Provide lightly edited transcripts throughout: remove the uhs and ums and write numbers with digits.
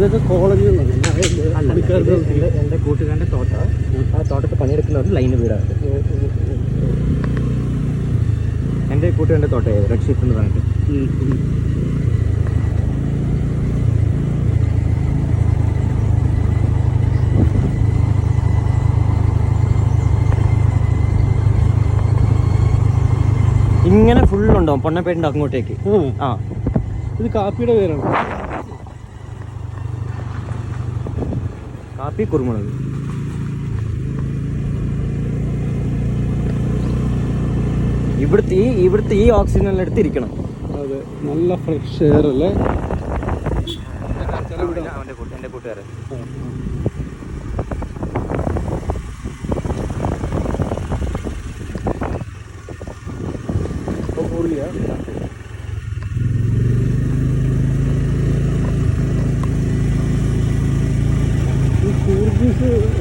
ഇതൊക്കെ കോളനികളാണ്. എൻ്റെ കൂട്ടുകാരൻ്റെ തോട്ടം. ആ തോട്ടത്തിൽ പണിയെടുക്കുന്നവർ ലൈന് വീടാണ്. എൻ്റെ കൂട്ടുകാരൻ്റെ തോട്ടം രക്ഷിത്ത് എന്ന് പറഞ്ഞിട്ട്. ഇങ്ങനെ ഫുള്ളുണ്ടാവും പൊന്നപ്പേട്ടിൻ്റെ അങ്ങോട്ടേക്ക്. ആ ഇത് കാപ്പിയുടെ പേരാണ്. കാപ്പി കുരുമുളക്. ഇവിടുത്തെ ഈ ഓക്സിജൻ എല്ലാം എടുത്തിരിക്കണം. അതെ, നല്ല ഫ്രഷ് എയർ അല്ലേ. എൻ്റെ കൂട്ടുകാരൻ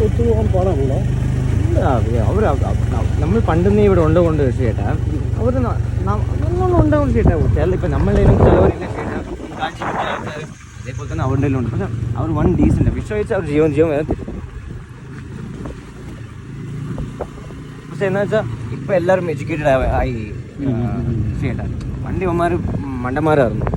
ഒത്തുപോകാൻ പാടാണല്ലോ. അവർ നമ്മൾ പണ്ടുന്നേ ഇവിടെ ഉണ്ടോണ്ട് ചേട്ടാ. അവർ ഉണ്ടാവും ചേട്ടാ. ചില ഇപ്പം നമ്മളേലും ചിലവരില്ല ചേട്ടാ. അതേപോലെ തന്നെ അവരുടെ ഉണ്ട്. പക്ഷെ അവർ വൺ ഡീസൻ്റ് വിശ്വസിച്ച് അവർ ജീവൻ വേറെ തരും. പക്ഷെ എന്താ വെച്ചാൽ ഇപ്പം എല്ലാവരും എഡ്യൂക്കേറ്റഡ് ആയി ചേട്ടാ. പണ്ട് ഇവന്മാർ മണ്ടന്മാരായിരുന്നു.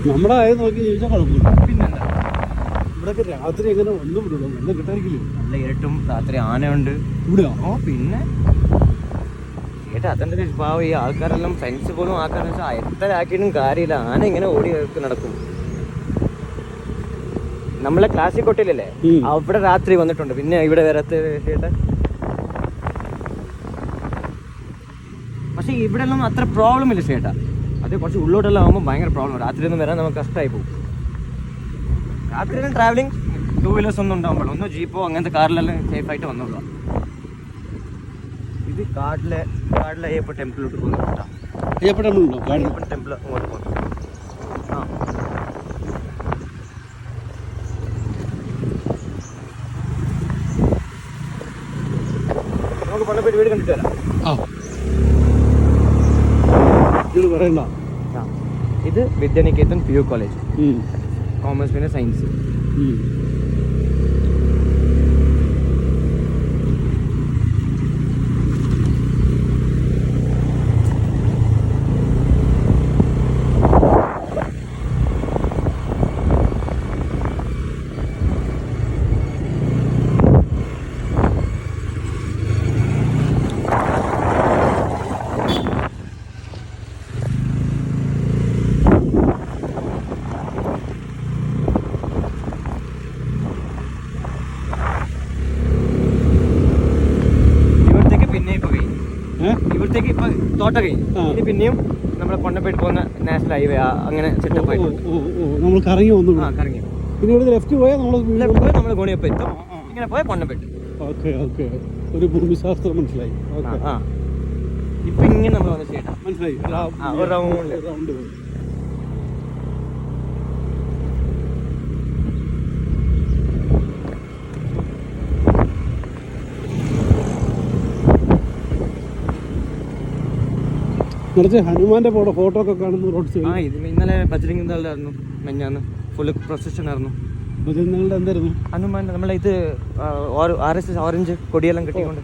നമ്മുടെ ആയത് നോക്കി ചോദിച്ചാൽ കുഴപ്പമില്ല. പിന്നെന്താ ഇവിടെയൊക്കെ രാത്രി എങ്ങനെ ഒന്നും വിടുള്ളൂ. ഒന്നും കിട്ടായിരിക്കില്ല. നല്ല ഇരുട്ടും രാത്രി ആനയുണ്ട് ഇവിടെ. പിന്നെ ചേട്ടാ അതെൻ്റെ പാവം ഈ ആൾക്കാരെല്ലാം ഫ്രണ്ട്സ് പോലും ആൾക്കാരെന്ന് വെച്ചാൽ എത്ര ആക്കിയിട്ടും കാര്യമില്ല. ആന ഇങ്ങനെ ഓടി നടക്കും. നമ്മളെ ക്ലാസ്സിൽ കൊട്ടില്ലല്ലേ, അവിടെ രാത്രി വന്നിട്ടുണ്ട്. പിന്നെ ഇവിടെ വരാത്ത ചേട്ടാ. പക്ഷെ ഇവിടെ ഒന്നും അത്ര പ്രോബ്ലം ഇല്ല ചേട്ടാ. അത് കുറച്ച് ഉള്ളോട്ടെല്ലാം ആകുമ്പോൾ ഭയങ്കര പ്രോബ്ലം. രാത്രിയൊന്നും വരാൻ നമുക്ക് കഷ്ടമായി പോകും. രാത്രിയിലും ട്രാവലിംഗ് 2 വീലേഴ്സ് ഒന്നും ഉണ്ടാകുമ്പോൾ ഒന്നും ജീപ്പോ അങ്ങനത്തെ കാറിലെല്ലാം സേഫായിട്ട് വന്നോളൂ. ഇത് കാട്ടിലെ അയ്യപ്പ ടെമ്പിളിലോട്ട് പോകുന്ന കേട്ടോ. അയ്യപ്പ ടെമ്പിളുണ്ടോ? അയ്യപ്പൻ ടെമ്പിൾ അങ്ങോട്ട് പോകുന്നു. ആ നമുക്ക് പണ്ടപ്പോയിട്ട് വീട് കണ്ടിട്ട് വരാം. ഇത് പറയണ്ട. ഇത് വിദ്യാനികേതൻ PU കോളേജ്, കോമേഴ്സ് പിന്നെ സയൻസ്. ഇവിടത്തേക്ക് ഇപ്പൊ തോട്ട കഴിഞ്ഞ് പിന്നെയും നമ്മളെ പൊന്നപ്പേട്ട് പോകുന്ന നാഷണൽ ഹൈവേ അങ്ങനെ സെറ്റപ്പ് ആയിട്ട് നമ്മൾ കറങ്ങി വന്നു. കറങ്ങി പിന്നെ ഇവിടെ ലെഫ്റ്റ് പോയാൽ നമ്മൾ ഗോണിയപ്പം എത്തും. ഇങ്ങനെ പോയാൽ പൊന്നപ്പേട്ട്. ഓക്കെ ഒരു ഭൂമിശാസ്ത്രം മനസ്സിലായി. ഇപ്പൊ ഇങ്ങനെ നമ്മൾ വന്ന് ചേട്ടാ മനസ്സിലായി. ഒരു റൗണ്ട് കുറച്ച് ഹനുമാന്റെ ഫോട്ടോ ഒക്കെ കാണുന്നു റോഡ് സൈഡ്. ഇത് ഇന്നലെ ബജരംഗായിരുന്നു. മെഞ്ഞാന്ന് ഫുൾ പ്രൊസഷൻ ആയിരുന്നു. ബജരംഗങ്ങളുടെ എന്തായിരുന്നു? ഹനുമാൻ നമ്മളെ ഇത് RSS ഓറഞ്ച് കൊടിയെല്ലാം കെട്ടിക്കൊണ്ട്